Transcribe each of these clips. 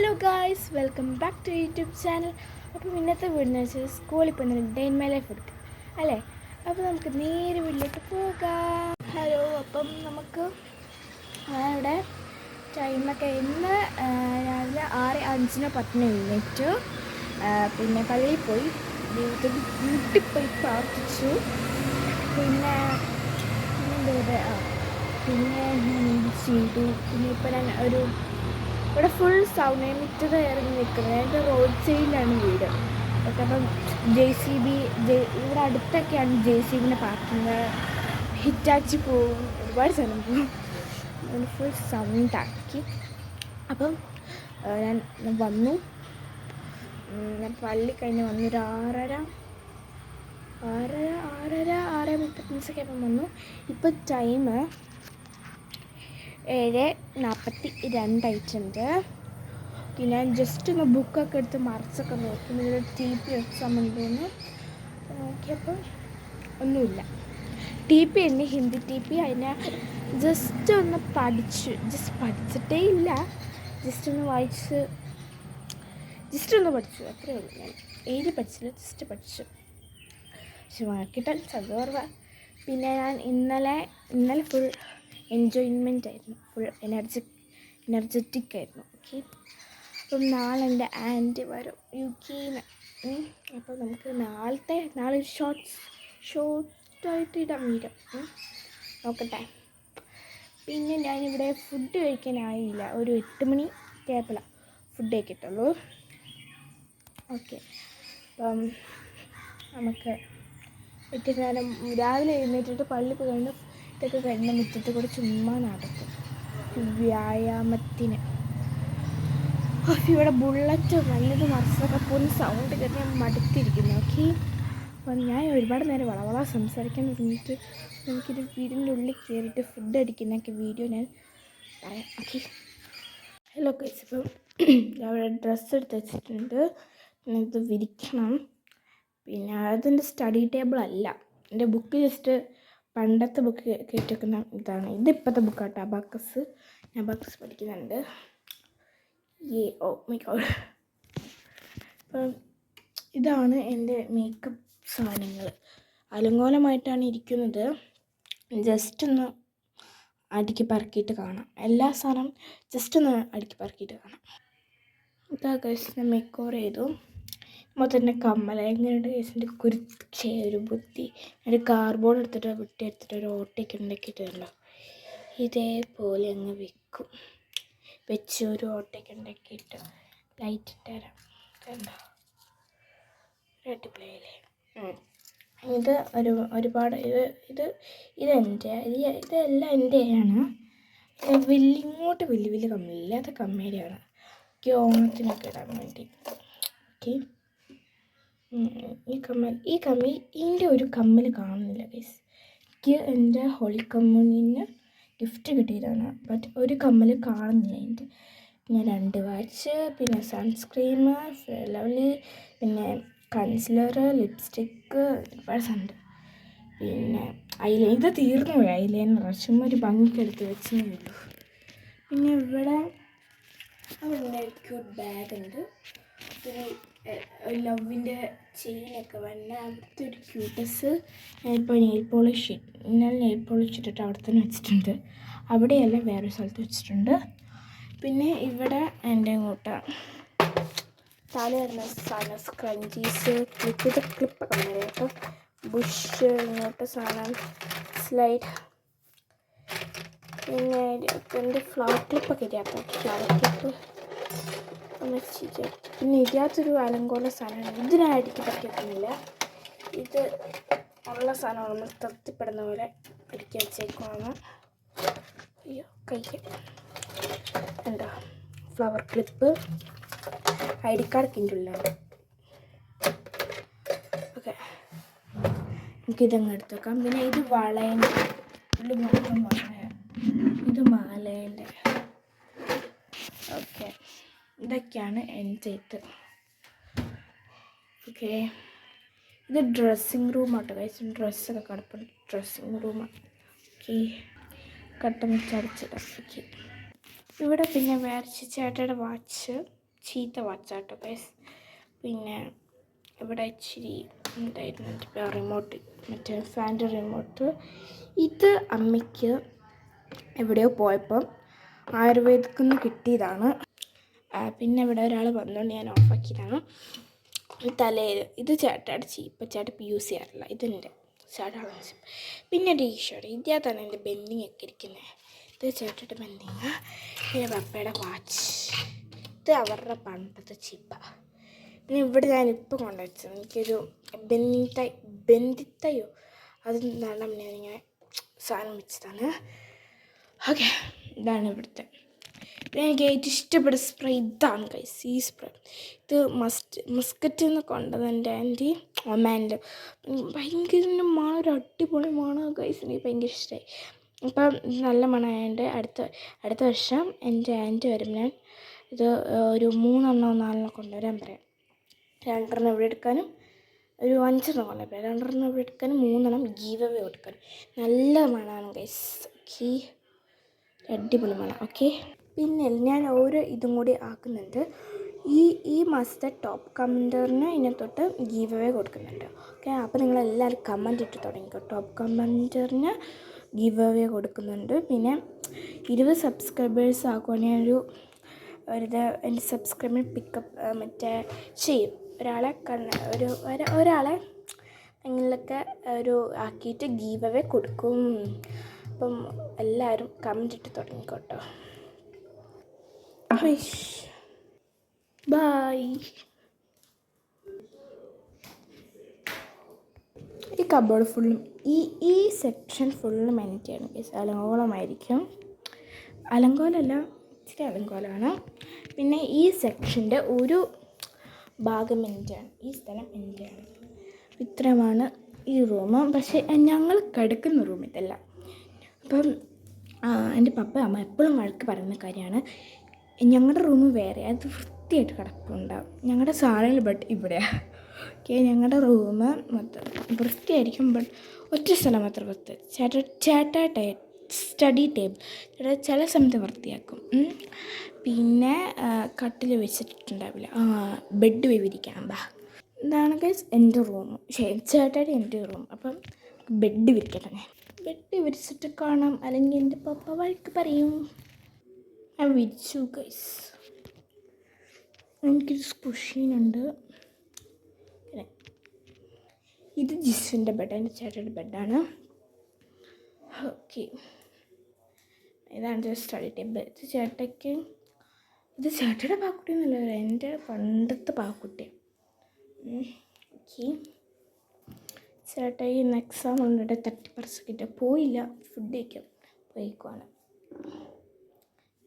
Hello guys, welcome back to YouTube channel. അപ്പം ഇന്നത്തെ വീടെന്ന് വെച്ചാൽ സ്കൂളിൽ പോകുന്ന ഡേ ഇൻ മൈ ലൈഫ് എടുക്കുക അല്ലേ. അപ്പോൾ നമുക്ക് നേരെ വീട്ടിലേക്ക് പോകാം. ഹലോ, അപ്പം നമുക്ക് ഞാനിവിടെ ടൈമൊക്കെ ഇന്ന് രാവിലെ 6:05 എഴുന്നേറ്റു. പിന്നെ പള്ളിയിൽ പോയി വീട്ടിൽ പോയി പ്രാർത്ഥിച്ചു. പിന്നെ പിന്നെ ഞാൻ ചെയ്തു. പിന്നെ ഇപ്പം ഞാൻ ഇവിടെ ഫുൾ സൗണ്ട് മിറ്റത് ഇറങ്ങി നിൽക്കുന്നത്. എൻ്റെ റോഡ് സൈഡിലാണ് വീട്. ഓക്കെ, അപ്പം JCB ഇവിടെ അടുത്തൊക്കെയാണ് JCBൻ്റെ പാർക്കിങ്. ഹിറ്റാച്ചി പോവും, ഒരുപാട് സ്ഥലം പോവും. അതുകൊണ്ട് ഫുൾ സൗണ്ടാക്കി. അപ്പം ഞാൻ വന്നു. ഞാൻ പള്ളി കഴിഞ്ഞ് വന്നു. ഒരു 6:35 ആയപ്പം വന്നു. ഇപ്പം ടൈം 7:42 പിന്നെ ഞാൻ ജസ്റ്റ് ഒന്ന് ബുക്കൊക്കെ എടുത്ത് മറിച്ചൊക്കെ നോക്കി. ഇതിൽ TP എക്സാം ഉണ്ടെന്ന് നോക്കിയപ്പോൾ ഒന്നുമില്ല. TP ഉണ്ട്, ഹിന്ദി TP. അതിനെ ജസ്റ്റ് ഒന്ന് പഠിച്ചിട്ടേ ഇല്ല. ജസ്റ്റ് ഒന്ന് പഠിച്ചു, അത്രയേ ഉള്ളൂ. ഞാൻ എഴുതി പഠിച്ചില്ല, ജസ്റ്റ് പഠിച്ചു. പക്ഷെ മാർക്കിട്ടാൽ ചതുവർവ. പിന്നെ ഞാൻ ഇന്നലെ ഫുൾ എൻജോയ്മെൻ്റ് ആയിരുന്നു, ഫുൾ എനർജറ്റിക് ആയിരുന്നു. ഓക്കെ, അപ്പം നാളെ എൻ്റെ ആൻറ്റി വരും UKന്ന്. അപ്പോൾ നമുക്ക് നാളെ ഒരു ഷോർട്ടായിട്ട് ഇടാൻ വീഡിയോ നോക്കട്ടെ. പിന്നെ ഞാനിവിടെ ഫുഡ് കഴിക്കാനായില്ല. ഒരു 8 മണി ആയപ്പോഴാണ് ഫുഡ് കഴിക്കത്തുള്ളൂ. ഓക്കെ, അപ്പം നമുക്ക് നേരം രാവിലെ എഴുന്നേറ്റിട്ട് പള്ളി പോയി കഴിഞ്ഞ് ഇതൊക്കെ കഴിഞ്ഞ മുറ്റത്ത് കൂടെ ചുമ്മാ നടക്കും, വ്യായാമത്തിന്. ഇവിടെ ബുള്ളറ്റ് നല്ലത് മറിച്ചൊക്കെ പോലും സൗണ്ട് കേട്ട് ഞാൻ മടുത്തിരിക്കുന്നു. ഓക്കെ, അപ്പം ഞാൻ ഒരുപാട് നേരം വളവള സംസാരിക്കാൻ തുടങ്ങിയിട്ട് എനിക്കൊരു വീടിൻ്റെ ഉള്ളിൽ കയറിയിട്ട് ഫുഡ് അടിക്കുന്നൊക്കെ വീഡിയോ ഞാൻ പറയാം. ഓക്കെ, ഹലോ ഗൈസ്, ഇപ്പം അവിടെ ഡ്രസ്സ് എടുത്ത് വെച്ചിട്ടുണ്ട്. പിന്നെ ഇത് വിരിക്കണം. പിന്നെ അതെൻ്റെ സ്റ്റഡി ടേബിൾ അല്ല, എൻ്റെ ബുക്ക് ജസ്റ്റ് പണ്ടത്തെ ബുക്ക് കേട്ടിരിക്കുന്ന ഇതാണ്. ഇതിപ്പോഴത്തെ ബുക്കാട്ടോ, അബാക്കസ്. ഞാൻ അബാക്കസ് പഠിക്കുന്നുണ്ട്. Oh my God. അപ്പം ഇതാണ് എൻ്റെ മേക്കപ്പ് സാധനങ്ങൾ. അലങ്കോലമായിട്ടാണ് ഇരിക്കുന്നത്. ജസ്റ്റ് ഒന്ന് അടുക്കി പറക്കിയിട്ട് കാണാം. എല്ലാ സാധനം ജസ്റ്റ് ഒന്ന് അടുക്കി പറക്കിയിട്ട് കാണാം. ഇതാ ഗൈസ്, ഞാൻ മേക്ക് ഓവർ ചെയ്തു. മൊത്തത്തിൻ്റെ കമ്മല എങ്ങനെയുണ്ട് കേസിൻ്റെ കുറിച്ച് ഒരു ബുദ്ധി. ഒരു കാർഡ്ബോർഡ് എടുത്തിട്ട് ഒരു ഓട്ടയ്ക്ക് ഉണ്ടാക്കിയിട്ടുണ്ടല്ലോ, ഇതേപോലെ അങ്ങ് വെച്ച് ഒരു ഓട്ടയ്ക്ക് ഉണ്ടാക്കിയിട്ട് ലൈറ്റ് ഇട്ട് തരാം. കണ്ടോ, അടിപൊളിയല്ലേ? ഇത് ഒരുപാട് ഇതെല്ലാം എൻ്റെയാണ്. ഇങ്ങോട്ട് വലിയ കമ്മില്ലാത്ത കമ്മേടെയാണ്. എനിക്ക് ഓണത്തിനൊക്കെ ഇടാൻ വേണ്ടി. ഓക്കെ, ഈ കമ്മൽ ഇതിൻ്റെ ഒരു കമ്മൽ കാണുന്നില്ല ഗൈസ്. എനിക്ക് എൻ്റെ ഹോളി കമ്മ്യൂണിന് ഗിഫ്റ്റ് കിട്ടിയതാണ്, ബട്ട് ഒരു കമ്മൽ കാണുന്നില്ല എൻ്റെ. പിന്നെ 2 വാച്ച്, പിന്നെ സൺസ്ക്രീം, ലവ്ലി, പിന്നെ കൺസിലർ, ലിപ്സ്റ്റിക്ക്, ഒരുപാട് സാധനമുണ്ട്. പിന്നെ ഇത് തീർന്നു പോയി ഐലൈനർ. ചുമ്മാ ഒരു ഭംഗിക്ക് എടുത്ത് വെച്ചേ ഉള്ളൂ. പിന്നെ ഇവിടെ ക്യൂട്ട് ബാഗ് ഉണ്ട്. ഒരു ലവിൻ്റെ ചെയിനൊക്കെ വന്ന അവിടുത്തെ ഒരു ക്യൂട്ടസ്. ഞാനിപ്പോൾ നെയിൽ പോളിഷ് ഇട്ടിട്ട് അവിടെ തന്നെ വെച്ചിട്ടുണ്ട്. അവിടെയല്ല, വേറൊരു സ്ഥലത്ത് വെച്ചിട്ടുണ്ട്. പിന്നെ ഇവിടെ എൻ്റെ ഇങ്ങോട്ട് തല വരുന്ന സാധനം സ്ക്രഞ്ചീസ്, ക്ലിപ്പൊക്കെ വന്നത് കേട്ടോ. ബുഷ്, ഇങ്ങോട്ട് സാധനം സ്ലൈഡ്. പിന്നെ എൻ്റെ ഫ്ലവർ ക്ലിപ്പൊക്കെ ഇരിക്കാം. ഫ്ലവർ ക്ലിപ്പ് പിന്നെ ഇതിനകത്തൊരു അലങ്കോല സാധനമാണ്. ഇതിനാ അടുക്കി പറ്റിക്കുന്നില്ല. ഇത് ഉള്ള സാധനമാണ്, നമ്മൾ തൃപ്തിപ്പെടുന്ന പോലെ അടുക്കി വെച്ചേക്കുവാണ്. അയ്യോ, കൈക്ക് എന്താ ഫ്ലവർ ക്ലിപ്പ്, ID കാർഡ് കിണ്ടുള്ളുണ്ട്. ഓക്കെ, എനിക്കിതങ്ങ് എടുത്ത് വെക്കാം. പിന്നെ ഇത് വളേൻ്റെ ഇത് മാലേൻ്റെ. ഓക്കെ, ഇതൊക്കെയാണ് എൻ്റെ ഇത്. ഓക്കെ, ഇത് ഡ്രസ്സിങ് റൂമാട്ടോ ഗൈസ്. ഡ്രസ്സൊക്കെ കിടപ്പുണ്ട്, ഡ്രസ്സിങ് റൂമാണ്. ഓക്കെ, കട്ടൻ വെച്ച് അടച്ചിടാം. ഓക്കെ, ഇവിടെ പിന്നെ വേറെ ചേട്ടയുടെ വാച്ച്, ചീത്ത വാച്ചാട്ടോ ഗൈസ്. പിന്നെ ഇവിടെ ഇച്ചിരി എന്തായിരുന്നു റിമോട്ട്, മറ്റേ ഫാൻ്റെ റിമോട്ട്. ഇത് അമ്മയ്ക്ക് എവിടെയോ പോയപ്പം ആയുർവേദിക്കിൽ നിന്ന് കിട്ടിയതാണ്. പിന്നെ ഇവിടെ ഒരാൾ വന്നുകൊണ്ട് ഞാൻ ഓഫാക്കിയതാണ്. തലയിൽ ഇത് ചേട്ടയുടെ ചീപ്പ്, ചേട്ടപ്പ് യൂസ് ചെയ്യാറില്ല, ഇതെൻ്റെ ചേട്ടാണ്. പിന്നെ ടീഷർട്ട് ഇതിനകത്താണ് എൻ്റെ ബെൻഡിങ് ഒക്കെ ഇരിക്കുന്നത്. ഇത് ചേട്ടയുടെ ബെൻഡിങ്. പിന്നെ പപ്പയുടെ വാച്ച്, ഇത് അവരുടെ പണ്ടത്തെ ചീപ്പാണ്. പിന്നെ ഇവിടെ ഞാനിപ്പോൾ കൊണ്ടുവച്ചത് എനിക്കൊരു ബെന്തിത്തയോ അതിൽ നിന്നാണ് ഞാനിങ്ങനെ സാധനം വെച്ചതാണ്. ഓക്കെ, ഇതാണ് ഇവിടുത്തെ. പിന്നെ എനിക്ക് ഏറ്റവും ഇഷ്ടപ്പെട്ട സ്പ്രേ ഇതാണ് ഗൈസ്, ഈ സ്പ്രേ. ഇത് മസ്കറ്റിൽ നിന്ന് കൊണ്ടത് എൻ്റെ ആൻറ്റി ഒമാനിൽ. ഭയങ്കര മണം, ഒരു അടിപൊളി മണം ഗൈസ്, എനിക്ക് ഭയങ്കര ഇഷ്ടമായി. അപ്പം നല്ല മണമായതുകൊണ്ട് അടുത്ത വർഷം എൻ്റെ ആൻറ്റി വരും, ഞാൻ ഇത് ഒരു 3 4 കൊണ്ടുവരാൻ പറയാം. 2 ഇവിടെ എടുക്കാനും ഒരു 5 കൊണ്ടുവരാം. 2 ഇവിടെ എടുക്കാനും 3 ഗീവ് അവേ കൊടുക്കാനും. നല്ല മണമാണ് ഗൈസ്. ഓക്കെ, അടിപൊളി മണം. ഓക്കെ, പിന്നെ ഞാൻ ഓരോ ഇതും കൂടി ആക്കുന്നുണ്ട്. ഈ മാസത്തെ ടോപ്പ് കമൻറ്ററിന് ഇതിനകത്തോട്ട് ഗീവ് അവേ കൊടുക്കുന്നുണ്ട്. ഓക്കെ, അപ്പോൾ നിങ്ങളെല്ലാവരും കമൻറ്റ് ഇട്ട് തുടങ്ങിക്കോ. ടോപ്പ് കമൻറ്ററിന് ഗീവ് അവേ കൊടുക്കുന്നുണ്ട്. പിന്നെ 20 സബ്സ്ക്രൈബേഴ്സ് ആക്കുവാണെങ്കിൽ എൻ്റെ സബ്സ്ക്രൈബർ പിക്കപ്പ് മറ്റേ ചെയ്യും. ഒരാളെ നിങ്ങളിലൊക്കെ ആക്കിയിട്ട് ഗീവ് അവേ കൊടുക്കും. അപ്പം എല്ലാവരും കമൻറ്റ് ഇട്ട് തുടങ്ങിക്കോട്ടോ. ബൈ. ഈ കബോർഡ് ഫുള്ളും ഈ സെക്ഷൻ ഫുള്ളും എനിക്കാണ് ഗൈസ്. അലങ്കോലമായിരിക്കും. അലങ്കോലമല്ല, ഇച്ചിരി അലങ്കോലമാണ്. പിന്നെ ഈ സെക്ഷൻ്റെ ഒരു ഭാഗം എൻ്റെയാണ്, ഈ സ്ഥലം എൻ്റെയാണ്. ഇത്രയുമാണ് ഈ റൂം. പക്ഷേ ഞങ്ങൾ കിടക്കുന്ന റൂം ഇതല്ല. അപ്പം എൻ്റെ പപ്പ അമ്മ എപ്പോഴും വഴക്ക് പറയുന്ന കാര്യമാണ്, ഞങ്ങളുടെ റൂം വേറെ, അത് വൃത്തിയായിട്ട് കിടപ്പുണ്ടാവും. ഞങ്ങളുടെ സാധനങ്ങൾ ബട്ട് ഇവിടെയാണ്. ഓക്കെ, ഞങ്ങളുടെ റൂം മൊത്തം വൃത്തിയായിരിക്കും, ബട്ട് ഒറ്റ സ്ഥലം മാത്രം വൃത്തി. ചേട്ടാ സ്റ്റഡി ടേബിൾ ചില സമയത്ത് വൃത്തിയാക്കും. പിന്നെ കട്ടിൽ വെച്ചിട്ടുണ്ടാവില്ല, ബെഡ് വിരിക്കാൻ. ഇതാണ് ഗൈസ് എൻ്റെ റൂം, ചേട്ടായിട്ട് എൻ്റെ റൂം. അപ്പം ബെഡ് വിരിക്കട്ടെ. ബെഡ് വിരിച്ചിട്ട് കാണാം, അല്ലെങ്കിൽ എൻ്റെ പപ്പ വഴക്ക് പറയും. ഞാൻ വിരിച്ചു ഗൈസ്. എനിക്കൊരു സ്കുഷീനുണ്ട്. പിന്നെ ഇത് ജിസുവിൻ്റെ ബെഡ്, എൻ്റെ ചേട്ടയുടെ ബെഡാണ്. ഓക്കെ, ഇതാണ് സ്റ്റഡി ടേബിൾ. ഇത് ചേട്ടയുടെ പാക്കുട്ടിയൊന്നുമല്ല, എൻ്റെ പണ്ടത്തെ പാക്കുട്ടിയാണ്. ഓക്കെ, ചേട്ടാ ഇന്ന് എക്സാം ഉണ്ട്, 30% പോയില്ല, ഫുഡ് കഴിക്കാൻ പോയിക്കുവാണ്.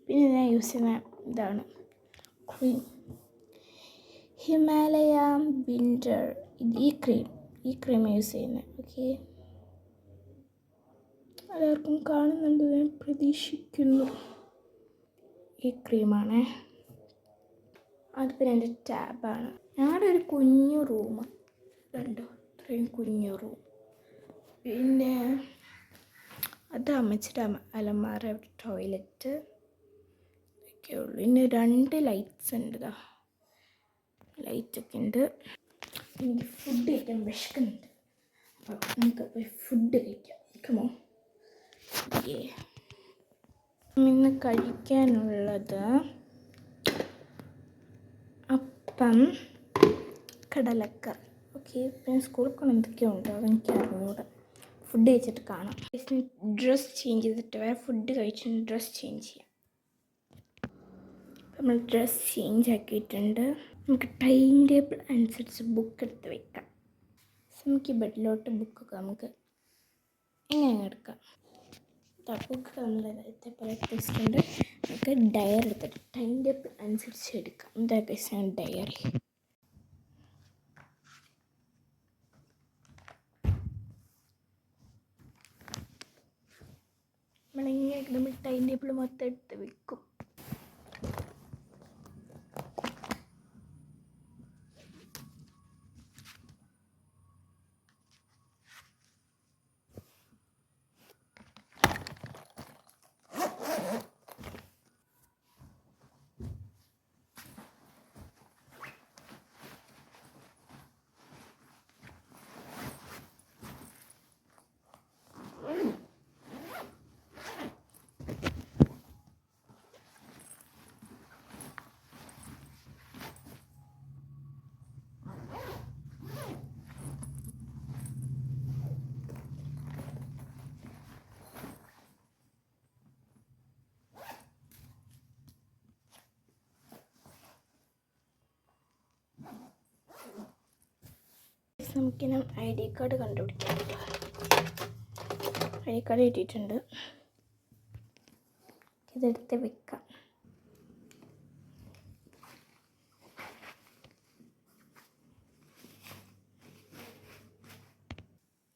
പിന്നെ ഞാൻ യൂസ് ചെയ്യുന്ന ഇതാണ് ഹിമാലയ വിൻ്റർ. ഈ ക്രീം യൂസ് ചെയ്യുന്നത്. ഓക്കെ, എല്ലാവർക്കും കാണുന്നുണ്ട് ഞാൻ പ്രതീക്ഷിക്കുന്നു. ഈ ക്രീമാണേ. അത് പിന്നെ എൻ്റെ ടാബാണ്. ഞങ്ങളുടെ ഒരു കുഞ്ഞു റൂം കണ്ടോ, ഇത്രയും കുഞ്ഞു റൂം. പിന്നെ അത് അമ്മച്ചിട്ട് അലമാര, ടോയ്ലറ്റ് ഒക്കെ ഉള്ളൂ. പിന്നെ 2 ലൈറ്റ്സ് ഉണ്ട്, ലൈറ്റൊക്കെ ഉണ്ട്. എനിക്ക് ഫുഡ് കഴിക്കാൻ വിശക്കുന്നുണ്ട്, അപ്പം നമുക്ക് പോയി ഫുഡ് കഴിക്കാം. കമോ. ഇന്ന് കഴിക്കാനുള്ളത് അപ്പം കടലക്കറി. ഓക്കെ, പിന്നെ സ്കൂളിൽ കൊണ്ട് എന്തൊക്കെയോ ഉണ്ട്, അതെനിക്ക് അറിഞ്ഞൂടെ. ഫുഡ് കഴിച്ചിട്ട് കാണാം. ഡ്രസ്സ് ചേഞ്ച് ചെയ്തിട്ട് വേറെ ഫുഡ് കഴിച്ചിട്ട് ഡ്രസ്സ് ചേഞ്ച് ചെയ്യാം. നമ്മൾ ഡ്രസ്സ് ചേഞ്ച് ആക്കിയിട്ടുണ്ട്. നമുക്ക് ടൈം ടേബിൾ അനുസരിച്ച് ബുക്ക് എടുത്ത് വെക്കാം. നമുക്ക് ബെഡിലോട്ട് ബുക്കൊക്കെ നമുക്ക് എങ്ങനെ എടുക്കാം. ബുക്ക് നമ്മൾ ഇതേപോലെ എടുത്തിട്ടുണ്ട്. നമുക്ക് ഡയറി എടുത്തിട്ട് ടൈം ടേബിൾ അനുസരിച്ച് എടുക്കാം. ഇതൊക്കെ ഡയറി. നമ്മൾ ടൈം ടേബിൾ മൊത്തം എടുത്ത് വെക്കും. നമുക്കിനി ID കാർഡ് കണ്ടുപിടിക്കാം. ID കാർഡ് കിട്ടിയിട്ടുണ്ട്. ഇതെടുത്ത് വെക്കാം.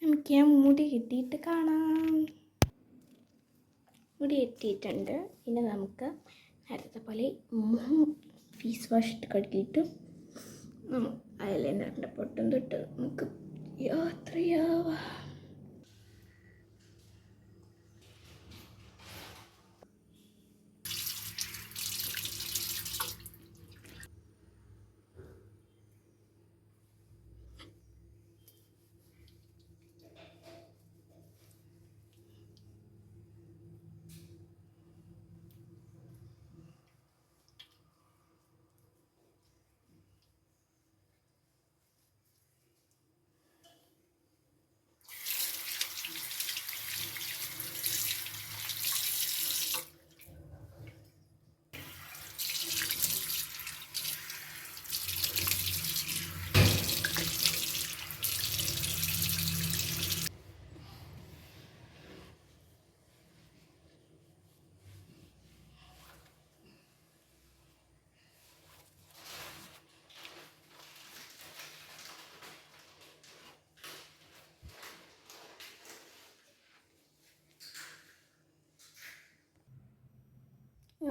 നമുക്ക് മുടി കിട്ടിയിട്ട് കാണാം. മുടി എത്തിയിട്ടുണ്ട്. ഇനി നമുക്ക് നേരത്തെ പോലെ ഫേസ് വാഷ് ഇട്ട് കഴുകിയിട്ട് ഐലൈനറിൻ്റെ പൊട്ടും തൊട്ട് നമുക്ക് യാത്രയാവാം.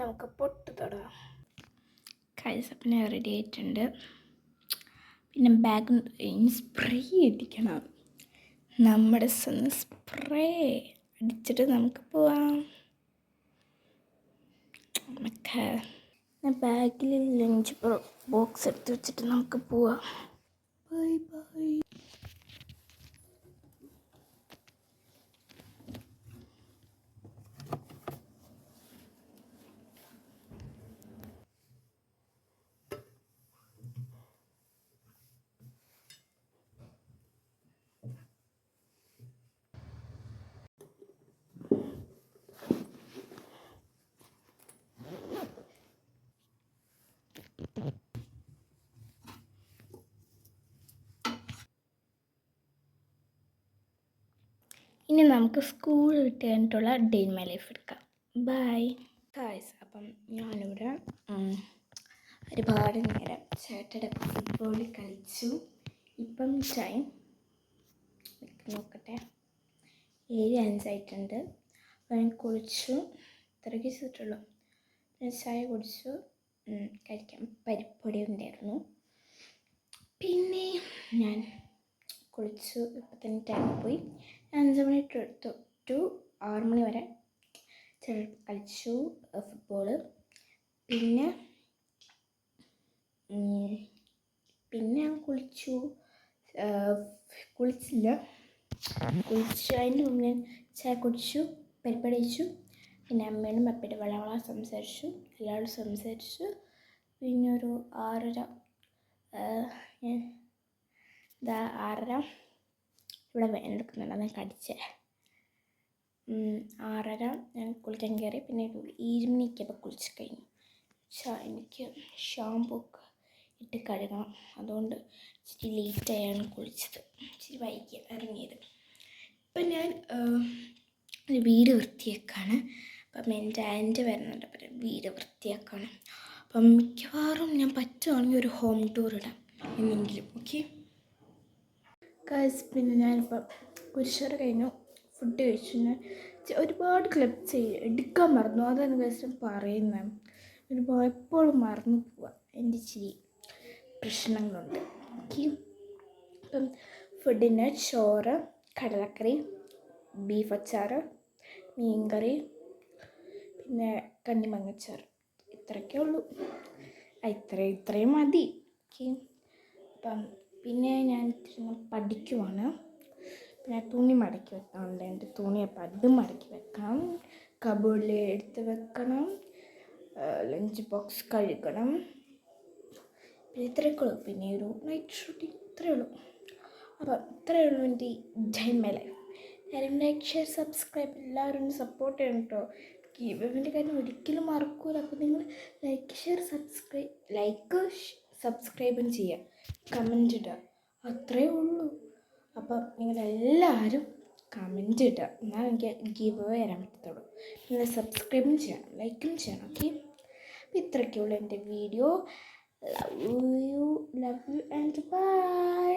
നമുക്ക് പൊട്ട് തൊടാം. കൈസപ്പിനെ റെഡി ആയിട്ടുണ്ട്. പിന്നെ ബാഗ് സ്പ്രേ അടിക്കണം. നമ്മുടെ സ്പ്രേ അടിച്ചിട്ട് നമുക്ക് പോവാം. ബാഗിൽ ലഞ്ച് ബോക്സ് എടുത്ത് വെച്ചിട്ട് നമുക്ക് പോവാം. Bye bye. ഇനി നമുക്ക് സ്കൂൾ വിട്ട് കഴിഞ്ഞിട്ടുള്ള ഡേ ഇൻ മൈ ലൈഫ് എടുക്കാം. Bye guys. അപ്പം ഞാനിവിടെ ഒരുപാട് നേരം ചേട്ടയുടെ ഫുട്ബോൾ കളിച്ചു. ഇപ്പം ടൈം നോക്കട്ടെ, 7:05 അപ്പം ഞാൻ കുളിച്ചു. ഇത്രയ്ക്ക് ചെയ്തിട്ടുള്ളൂ. പിന്നെ ചായ കുടിച്ചു. കഴിക്കാൻ പരിപ്പൊടി ഉണ്ടായിരുന്നു. പിന്നെ ഞാൻ കുളിച്ചു. ഇപ്പം തന്നെ ടൈം പോയി. 5 മണി ടു 6 മണി വരെ കളിച്ചു ഫുട്ബോള്. പിന്നെ ഞാൻ കുളിച്ചില്ല. അതിൻ്റെ മുമ്പ് ഞാൻ ചായ കുടിച്ചു, പരിപ്പടി കഴിച്ചു. പിന്നെ അമ്മയോടും പപ്പയുടെ വളവള സംസാരിച്ചു, എല്ലാവരോടും സംസാരിച്ചു. പിന്നെ ഒരു 6:30 ഇവിടെ വേനെടുക്കുന്നുണ്ട്, അതാണ് കടിച്ചേ. 6:30 ഞാൻ കുളിക്കാൻ കയറി. പിന്നെ ഒരു 7 മണിക്കൊക്കെ കുളിച്ച് കഴിഞ്ഞു. എനിക്ക് ഷാമ്പൂ ഒക്കെ ഇട്ട് കഴുകണം. അതുകൊണ്ട് ഇച്ചിരി ലേറ്റായാണ് കുളിച്ചത്. ഇച്ചിരി വൈകി ഇറങ്ങിയത്. ഇപ്പം ഞാൻ ഒരു വീട് വൃത്തിയാക്കാണ്. അപ്പം എൻ്റെ ആൻറ്റി വരുന്നുണ്ട്. അപ്പം വീട് വൃത്തിയാക്കാണ്. അപ്പം മിക്കവാറും ഞാൻ പറ്റുവാണെങ്കിൽ ഒരു ഹോം ടൂർ ഇടാം എന്നെങ്കിലും. Okay guys. പിന്നെ ഞാനിപ്പം കുരിശോറ് കഴിഞ്ഞു, ഫുഡ് കഴിച്ചു. ഞാൻ ഒരുപാട് ക്ലിപ്സ് എടുക്കാൻ മറന്നു. അതാണ് ഗൈസ് പറയുന്നത്. എപ്പോഴും മറന്നു പോവാം. എൻ്റെ ഇച്ചിരി പ്രശ്നങ്ങളുണ്ട്. ഓക്കെ. അപ്പം ഫുഡിന് ചോറ്, കടലക്കറി, ബീഫ് അച്ചാറ്, മീൻകറി, പിന്നെ കണ്ണിമങ്ങച്ചാറ്. ഇത്രയൊക്കെ ഉള്ളൂ. ഇത്രയും മതി. ഓക്കെ. അപ്പം പിന്നെ ഞാൻ പഠിക്കുവാണ്. പിന്നെ തുണി മടക്കി വെക്കാനുണ്ട്. എൻ്റെ തുണി അപ്പം അത് മടക്കി വെക്കണം. കബോർഡിൽ എടുത്ത് വെക്കണം. ലഞ്ച് ബോക്സ് കഴുകണം. പിന്നെ ഇത്രയൊക്കെ ഉള്ളൂ. പിന്നെ ഒരു നൈറ്റ് ഷൂട്ടിങ്. ഇത്രയേ ഉള്ളൂ. അപ്പം ഇത്രയേ ഉള്ളൂ എൻ്റെ ഡേ ഇൻ മൈ ലൈഫ്. എല്ലാവരും ലൈക്ക്, ഷെയർ, സബ്സ്ക്രൈബ് എല്ലാവരും സപ്പോർട്ട് ചെയ്യണം കേട്ടോ. ഗീവ്അവേൻ്റെ കാര്യം ഒരിക്കലും മറക്കൂല. അപ്പോൾ നിങ്ങൾ ലൈക്ക്, ഷെയർ, സബ്സ്ക്രൈബും ചെയ്യുക, കമൻറ്റ് ഇടുക. അത്രയേ ഉള്ളൂ. അപ്പം നിങ്ങളെല്ലാവരും കമൻറ്റ് ഇടുക, എന്നാൽ എനിക്ക് ഗിവ് അവേ തരാൻ പറ്റത്തുള്ളൂ. നിങ്ങൾ സബ്സ്ക്രൈബും ചെയ്യണം, ലൈക്കും ചെയ്യണം. ഓക്കെ, അപ്പം ഇത്രയൊക്കെയുള്ളൂ എൻ്റെ video. Love you and by.